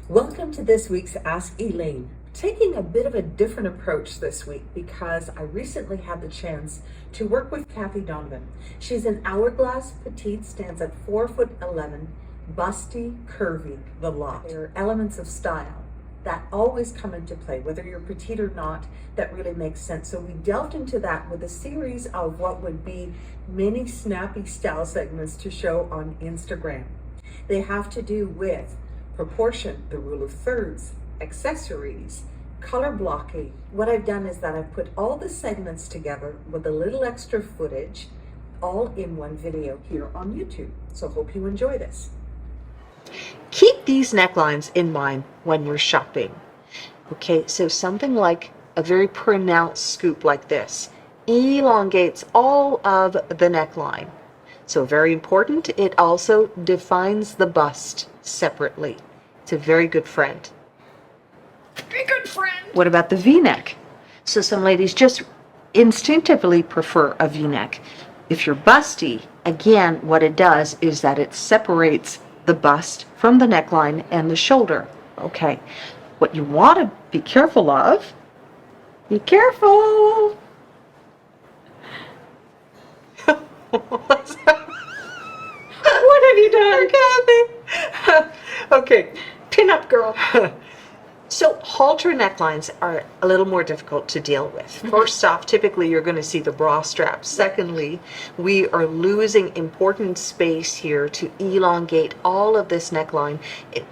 Welcome to this week's Ask Elaine. Taking a bit of a different approach this week because I recently had the chance to work with Kathie Donovan. She's an hourglass petite, stands at 4'11", busty, curvy, the lot. There are elements of style that always come into play, whether you're petite or not, that really makes sense. So we delved into that with a series of what would be mini snappy style segments to show on Instagram. They have to do with proportion, the rule of thirds, accessories, color blocking. What I've done is that I've put all the segments together with a little extra footage, all in one video here on YouTube. So hope you enjoy this. Keep these necklines in mind when you're shopping. Okay, so something like a very pronounced scoop like this elongates all of the neckline. So very important, it also defines the bust separately. It's a very good friend. Very good friend. What about the V-neck? So some ladies just instinctively prefer a V-neck. If you're busty, again, what it does is that it separates the bust from the neckline and the shoulder. Okay, what you want to be careful of, be careful. What have you done, Kathie? Okay, Pin up girl. so halter necklines are a little more difficult to deal with. First off, typically you're going to see the bra strap. Secondly, we are losing important space here to elongate all of this neckline.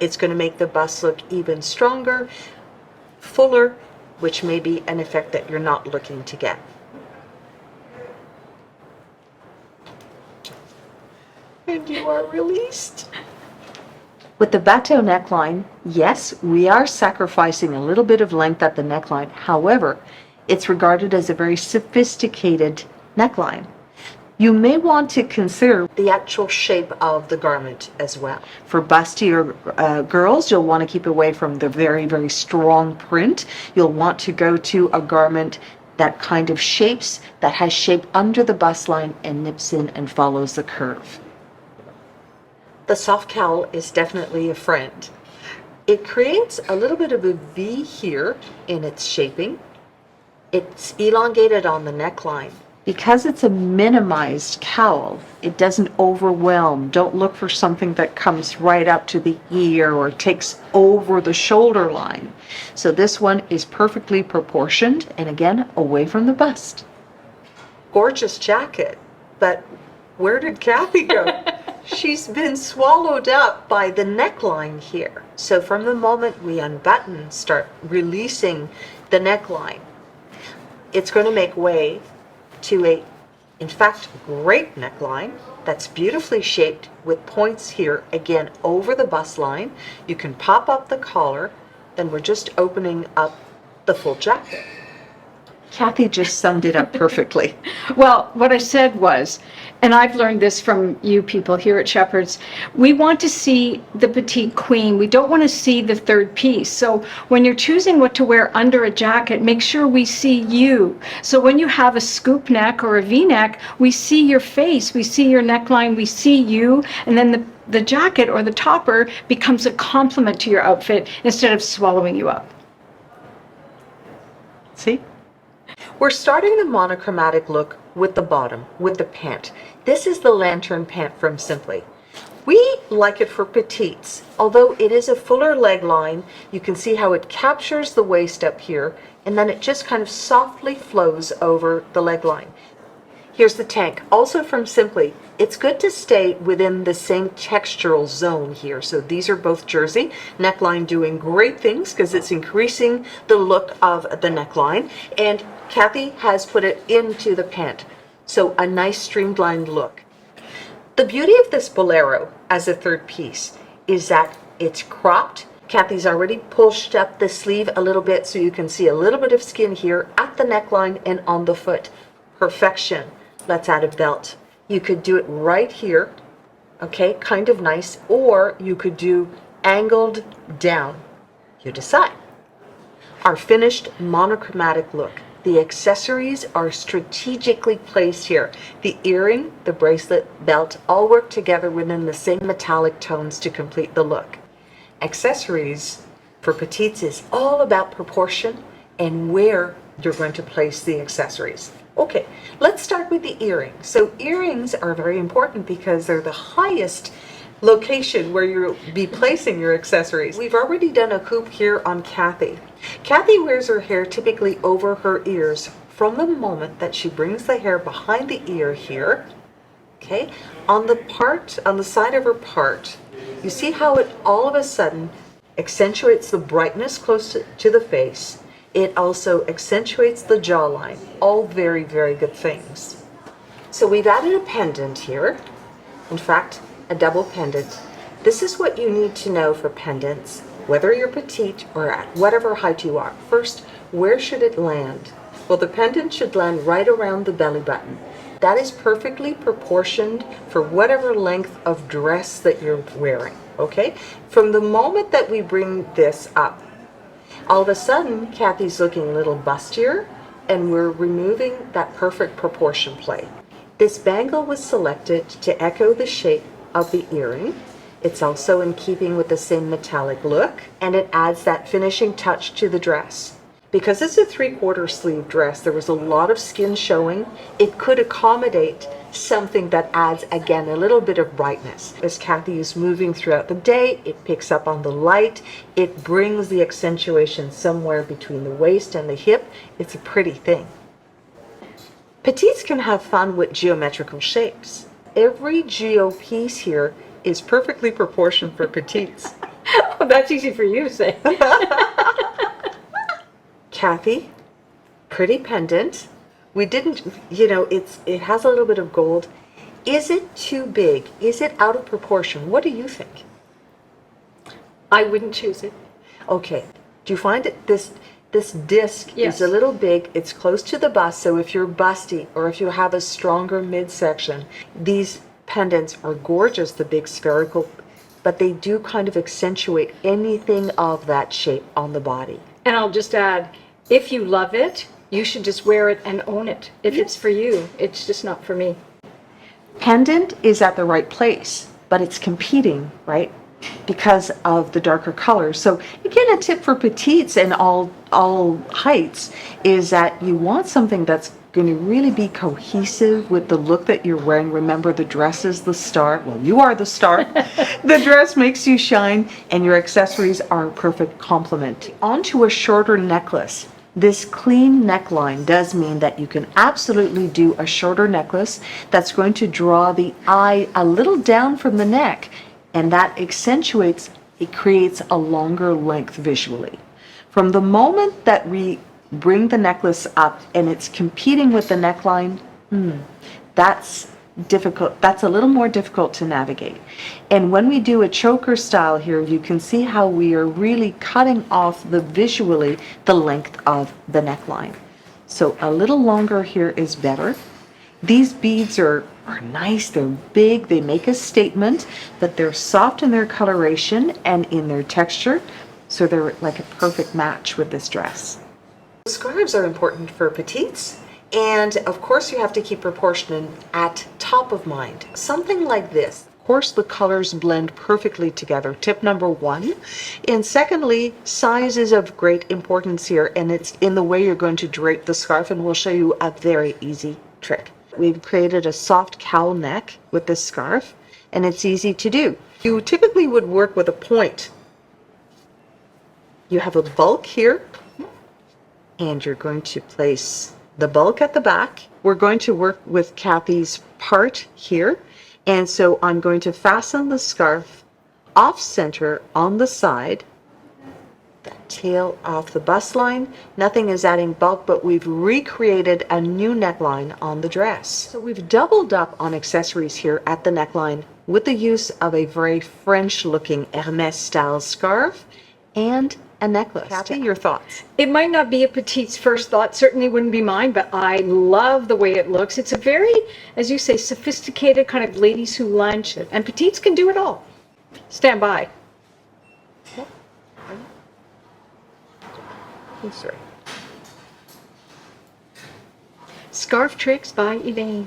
It's going to make the bust look even stronger, fuller, which may be an effect that you're not looking to get. And you are released. With the bateau neckline, yes, we are sacrificing a little bit of length at the neckline. However, it's regarded as a very sophisticated neckline. You may want to consider the actual shape of the garment as well. For bustier girls, you'll want to keep away from the very, very strong print. You'll want to go to a garment that kind of shapes, that has shape under the bust line and nips in and follows the curve. The soft cowl is definitely a friend. It creates a little bit of a V here in its shaping. It's elongated on the neckline. Because it's a minimized cowl, it doesn't overwhelm. Don't look for something that comes right up to the ear or takes over the shoulder line. So this one is perfectly proportioned and again, away from the bust. Gorgeous jacket, but where did Kathie go? She's been swallowed up by the neckline here. So from the moment we unbutton, start releasing the neckline, it's going to make way to a, in fact, great neckline that's beautifully shaped with points here, again, over the bust line. You can pop up the collar, then we're just opening up the full jacket. Kathie just summed it up perfectly. Well, what I said was, and I've learned this from you people here at Shepherd's, we want to see the petite queen. We don't want to see the third piece. So when you're choosing what to wear under a jacket, make sure we see you. So when you have a scoop neck or a V-neck, we see your face, we see your neckline, we see you, and then the jacket or the topper becomes a complement to your outfit instead of swallowing you up. See? We're starting the monochromatic look with the bottom, with the pant. This is the lantern pant from Simply. We like it for petites. Although it is a fuller leg line, you can see how it captures the waist up here, and then it just kind of softly flows over the leg line. Here's the tank, also from Simply. It's good to stay within the same textural zone here. So these are both jersey. Neckline doing great things because it's increasing the look of the neckline. And Kathie has put it into the pant. So a nice streamlined look. The beauty of this bolero as a third piece is that it's cropped. Kathie's already pushed up the sleeve a little bit so you can see a little bit of skin here at the neckline and on the foot. Perfection. Let's add a belt. You could do it right here, okay, kind of nice, or you could do angled down. You decide. Our finished monochromatic look. The accessories are strategically placed here. The earring, the bracelet, belt all work together within the same metallic tones to complete the look. accessories for petites is all about proportion and where you're going to place the accessories. Okay, let's start with the earrings. So earrings are very important because they're the highest location where you'll be placing your accessories. We've already done a coupe here on Kathie. Kathie wears her hair typically over her ears from the moment that she brings the hair behind the ear here. Okay, on the side of her part, you see how it all of a sudden accentuates the brightness close to the face. It also accentuates the jawline. All very, very good things. So we've added a pendant here. In fact, a double pendant. This is what you need to know for pendants, whether you're petite or at whatever height you are. First, where should it land? Well, the pendant should land right around the belly button. That is perfectly proportioned for whatever length of dress that you're wearing, okay? From the moment that we bring this up, all of a sudden, Kathie's looking a little bustier, and we're removing that perfect proportion play. This bangle was selected to echo the shape of the earring. It's also in keeping with the same metallic look, and it adds that finishing touch to the dress. Because it's a 3/4 sleeve dress, there was a lot of skin showing. It could accommodate something that adds, again, a little bit of brightness. As Kathie is moving throughout the day, it picks up on the light. It brings the accentuation somewhere between the waist and the hip. It's a pretty thing. Petites can have fun with geometrical shapes. Every geo piece here is perfectly proportioned for petites. Oh, that's easy for you to say. Kathie, pretty pendant. We didn't, it has a little bit of gold. Is it too big? Is it out of proportion? What do you think? I wouldn't choose it. Okay. Do you find it this disc Yes. is a little big? It's close to the bust, so if you're busty or if you have a stronger midsection, these pendants are gorgeous, the big spherical, but they do kind of accentuate anything of that shape on the body. And I'll just add, if you love it, you should just wear it and own it. If it's for you, it's just not for me. Pendant is at the right place, but it's competing, right? Because of the darker colors. So again, a tip for petites and all heights is that you want something that's going to really be cohesive with the look that you're wearing. Remember, the dress is the star. Well, you are the star. The dress makes you shine, and your accessories are a perfect complement. Onto a shorter necklace. This clean neckline does mean that you can absolutely do a shorter necklace that's going to draw the eye a little down from the neck, and that accentuates, it creates a longer length visually. From the moment that we bring the necklace up and it's competing with the neckline, that's difficult. That's a little more difficult to navigate. And when we do a choker style here, you can see how we are really cutting off visually the length of the neckline. So a little longer here is better. These beads are nice, they're big, they make a statement, but they're soft in their coloration and in their texture, so they're like a perfect match with this dress. Scarves are important for petites, and of course you have to keep proportion at top of mind. Something like this. Of course, the colors blend perfectly together, tip number 1. And secondly, size is of great importance here, and it's in the way you're going to drape the scarf, and we'll show you a very easy trick. We've created a soft cowl neck with this scarf, and it's easy to do. You typically would work with a point. You have a bulk here, and you're going to place the bulk at the back. We're going to work with Kathie's part here, and so I'm going to fasten the scarf off center on the side, the tail off the bust line. Nothing is adding bulk, but we've recreated a new neckline on the dress. So we've doubled up on accessories here at the neckline with the use of a very French looking Hermes style scarf and a necklace. Kathie, your thoughts? It might not be a petite's first thought, certainly wouldn't be mine, but I love the way it looks. It's a very, as you say, sophisticated kind of ladies who lunch, and petites can do it all. Stand by. Sorry. Scarf Tricks by Elaine.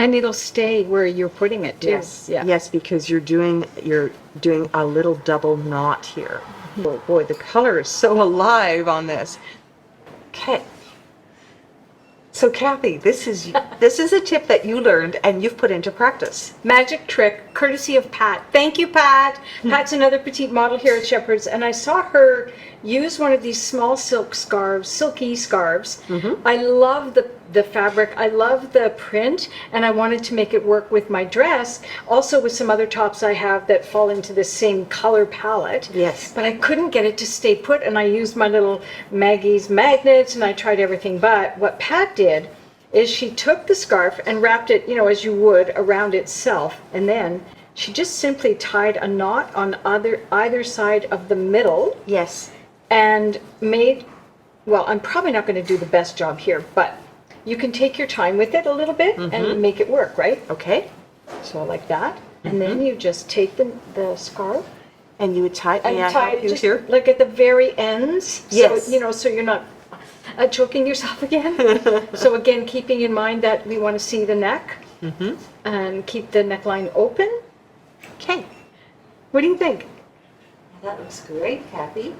And it'll stay where you're putting it too. Yes, Yeah. yes, because you're doing a little double knot here. Oh boy, the color is so alive on this. Okay. So Kathie, this is a tip that you learned and you've put into practice. Magic trick, courtesy of Pat. Thank you, Pat. Pat's another petite model here at Shepherd's, and I saw her use one of these small silky scarves. I love the fabric, I love the print, and I wanted to make it work with my dress, also with some other tops I have that fall into the same color palette. Yes. But I couldn't get it to stay put, and I used my little Maggie's magnets, and I tried everything. But what Pat did is she took the scarf and wrapped it, as you would, around itself, and then she just simply tied a knot on either side of the middle. Yes. And made, well, I'm probably not going to do the best job here, but you can take your time with it a little bit and make it work, right? Okay. So like that. And then you just take the scarf And you would tie and yeah, tie it you just here. like at the very ends. Yes. So, so you're not choking yourself again. So again, keeping in mind that we want to see the neck and keep the neckline open. Okay. What do you think? That looks great, Kathie.